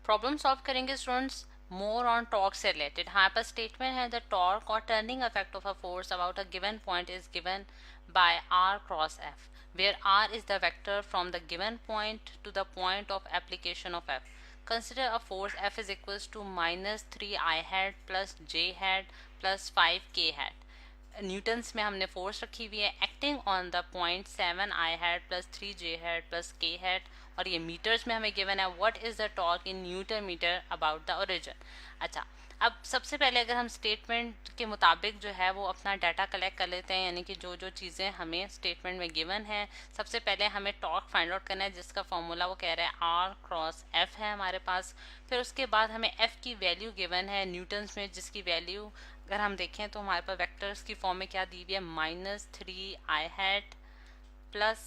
Problem solve करेंगे students more on torque से related. हमारे पास स्टेटमेंट है द टॉर्क और turning effect of a force about a given point is given by r cross f where r is the vector from the given point to the point of application of f. Consider a force f is equals to minus 3i hat plus j hat plus 5k hat. Newtons में हमने force रखी हुई है acting on the point 7i hat plus 3j hat plus k hat, और ये metres में हमें given है what is the torque in newton metre about the origin. अच्छा, अब सबसे पहले अगर हम स्टेटमेंट के मुताबिक जो है वो अपना डाटा कलेक्ट कर लेते हैं, यानी कि जो जो चीज़ें हमें स्टेटमेंट में गिवन है, सबसे पहले हमें टॉर्क फाइंड आउट करना है जिसका फॉर्मूला वो कह रहा है आर क्रॉस एफ है हमारे पास। फिर उसके बाद हमें एफ की वैल्यू गिवन है न्यूटन्स में, जिसकी वैल्यू अगर हम देखें तो हमारे पास वेक्टर्स की फॉर्म में क्या दी हुई है, minus 3i hat plus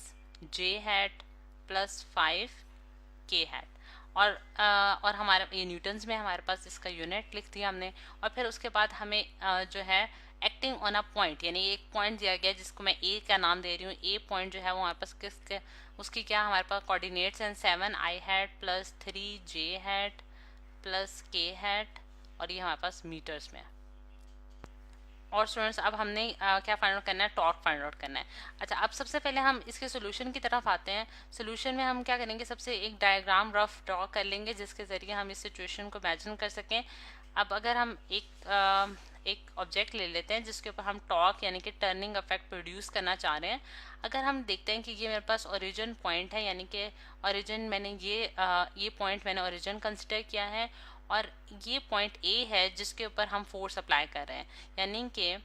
j hat plus 5k hat. और हमारे ये न्यूटन्स में हमारे पास इसका यूनिट लिख दिया हमने। और फिर उसके बाद हमें जो है एक्टिंग ऑन अ पॉइंट, यानी एक पॉइंट दिया गया जिसको मैं ए का नाम दे रही हूँ। ए पॉइंट जो है वो हमारे पास किसके, उसकी क्या हमारे पास कोऑर्डिनेट्स हैं 7i hat plus 3j hat plus k hat, और ये हमारे पास मीटर्स में है। और स्टूडेंट्स अब हमने क्या फाइंड आउट करना है, टॉर्क फाइंड आउट करना है। अच्छा, अब सबसे पहले हम इसके सोल्यूशन की तरफ आते हैं। सोल्यूशन में हम क्या करेंगे, सबसे एक डायग्राम रफ ड्रॉ कर लेंगे जिसके ज़रिए हम इस सिचुएशन को इमेजिन कर सकें। अब अगर हम एक ऑब्जेक्ट ले लेते हैं जिसके ऊपर हम टॉर्क यानी कि टर्निंग इफेक्ट प्रोड्यूस करना चाह रहे हैं। अगर हम देखते हैं कि ये मेरे पास ओरिजिन पॉइंट है, यानी कि ओरिजिन मैंने ये पॉइंट मैंने ओरिजिन कंसिडर किया है, और ये पॉइंट ए है जिसके ऊपर हम फोर्स अप्लाई कर रहे हैं। यानी कि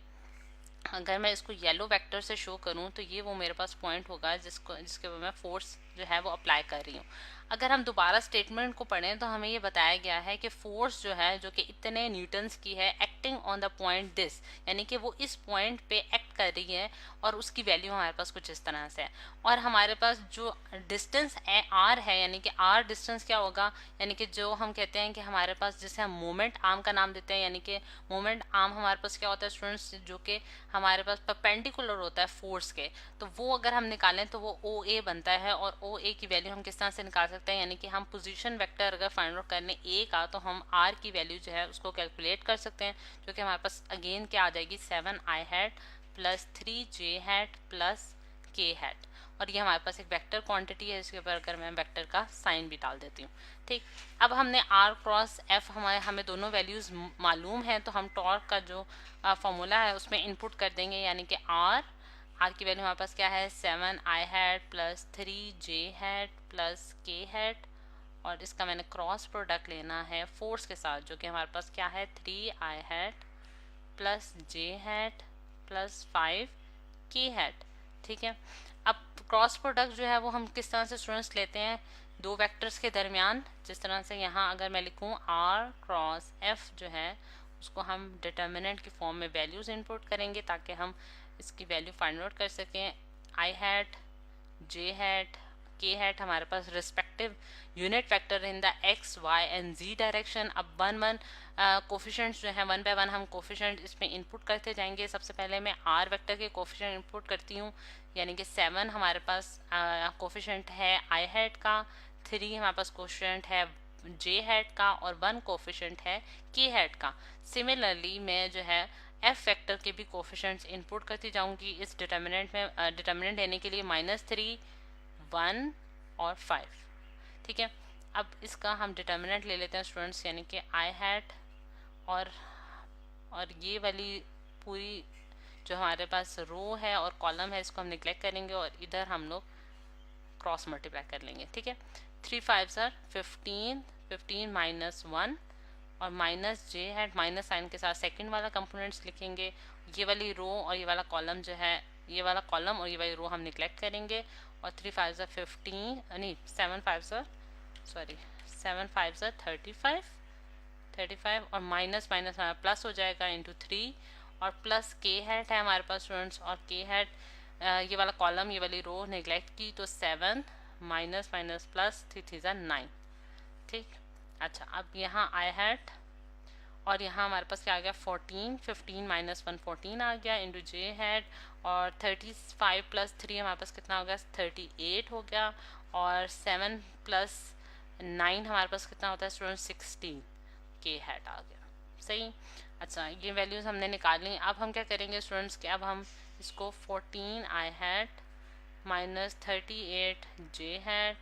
अगर मैं इसको येलो वेक्टर से शो करूं तो ये वो मेरे पास पॉइंट होगा जिसके ऊपर मैं फोर्स जो है वो अप्लाई कर रही हूँ। अगर हम दोबारा स्टेटमेंट को पढ़ें तो हमें ये बताया गया है कि फोर्स जो है जो कि इतने न्यूटन्स की है acting on the point this, यानी कि वो इस पॉइंट पे एक्ट कर रही है, और उसकी वैल्यू हमारे पास कुछ इस तरह से है। और हमारे पास जो डिस्टेंस आर है, यानी कि आर डिस्टेंस क्या होगा, यानी कि जो हम कहते हैं कि हमारे पास जिसे हम मोमेंट आर्म का नाम देते हैं, यानी कि मोमेंट आर्म हमारे पास क्या होता है स्टूडेंट्स, जो कि हमारे पास परपेंडिकुलर होता है फोर्स के, तो वो अगर हम निकालें तो वो ओ ए बनता है। और ओ ए की वैल्यू हम किस तरह से निकाल सकते हैं, यानी कि हम पोजीशन वेक्टर अगर फाइंड आउट करने ए का, तो हम आर की वैल्यू जो है उसको कैलकुलेट कर सकते हैं, जो कि हमारे पास अगेन क्या आ जाएगी 7i hat plus 3j hat plus k hat. और ये हमारे पास एक वेक्टर क्वांटिटी है, इसके ऊपर अगर मैं वेक्टर का साइन भी डाल देती हूँ। ठीक, अब हमने r क्रॉस f हमें दोनों वैल्यूज मालूम है, तो हम टॉर्क का जो फॉर्मूला है उसमें इनपुट कर देंगे, यानी कि r की वैल्यू हमारे पास क्या है 7i hat plus 3j hat plus k hat, और इसका मैंने क्रॉस प्रोडक्ट लेना है फोर्स के साथ, जो कि हमारे पास क्या है 3i hat plus j hat plus 5k hat. ठीक है, अब क्रॉस प्रोडक्ट जो है वो हम किस तरह से स्टूडेंट्स लेते हैं, दो वेक्टर्स के दरमियान, जिस तरह से यहाँ अगर मैं लिखूँ r क्रॉस f जो है उसको हम डिटर्मिनेंट की फॉर्म में वैल्यूज इनपुट करेंगे ताकि हम इसकी वैल्यू फाइंड आउट कर सकें। i hat j hat k hat हमारे पास respective unit vector in the x y and z direction. अब वन कोफिशेंट्स जो है 1 बाय 1 हम कोफिशेंट इसमें इनपुट करते जाएंगे। सबसे पहले मैं r वेक्टर के कोफिशेंट इनपुट करती हूँ, यानी कि 7 हमारे पास कोफिशेंट है i हैट का, 3 हमारे पास कोफिशेंट है j हैट का, और 1 कोफिशेंट है k हैट का। सिमिलरली मैं जो है f वेक्टर के भी कोफिशेंट्स इनपुट करती जाऊंगी इस डिटर्मिनेंट में, डिटर्मिनेंट लेने के लिए -3 1 और 5। ठीक है, अब इसका हम डिटर्मिनेंट ले लेते हैं स्टूडेंट्स, यानी कि i हैट और ये वाली पूरी जो हमारे पास रो है और कॉलम है इसको हम निगलेक्ट करेंगे, और इधर हम लोग क्रॉस मल्टीप्लाई कर लेंगे। ठीक है, 3 5 सर 15 15 माइनस 1 और minus j hat minus sign के साथ सेकंड वाला कंपोनेंट्स लिखेंगे। ये वाली रो और ये वाला कॉलम जो है, ये वाला कॉलम और ये वाली रो हम निगलेक्ट करेंगे, और 3 5 सर 15 नहीं 7 5 सर सॉरी 7 5 सर 35 और माइनस माइनस हमारा प्लस हो जाएगा इंटू 3, और प्लस k हैट है हमारे पास स्टूडेंट्स, और k हैट ये वाला कॉलम ये वाली रो नेग्लेक्ट की तो 7 माइनस माइनस प्लस 3 3 9। ठीक, अच्छा अब यहाँ i हैट और यहाँ हमारे पास क्या आ गया 14 15 माइनस 1 14 आ गया इंटू j हैट, और 35 प्लस 3 हमारे पास कितना हो गया 38 हो गया, और 7 प्लस 9 हमारे पास कितना होता है स्टूडेंट 16 के हैट आ गया। सही। अच्छा, ये वैल्यूज हमने निकाल ली। अब हम क्या करेंगे स्टूडेंट्स कि अब हम इसको 14 आई हैट माइनस 38 जे हैट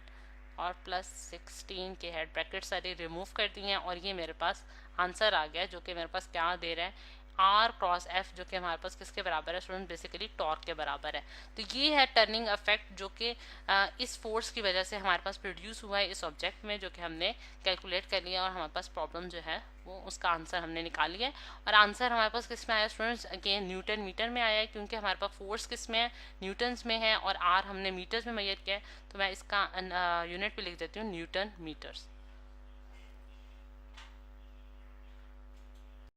और प्लस 16 के हेड ब्रैकेट सारी रिमूव कर दी हैं और ये मेरे पास आंसर आ गया जो कि मेरे पास क्या दे रहा है आर क्रॉस एफ, जो कि हमारे पास किसके बराबर है स्टूडेंट, बेसिकली टॉर्क के बराबर है। तो ये है टर्निंग इफेक्ट जो कि इस फोर्स की वजह से हमारे पास प्रोड्यूस हुआ है इस ऑब्जेक्ट में, जो कि हमने कैलकुलेट कर लिया और हमारे पास प्रॉब्लम जो है वो उसका आंसर हमने निकाल लिया है। और आंसर हमारे पास किस में आया स्टूडेंट्स, अगेन न्यूटन मीटर में आया है, क्योंकि हमारे पास फोर्स किस में है, न्यूटन्स में है, और आर हमने मीटर्स में मेजर किया है। तो मैं इसका यूनिट भी लिख देती हूँ न्यूटन मीटर्स।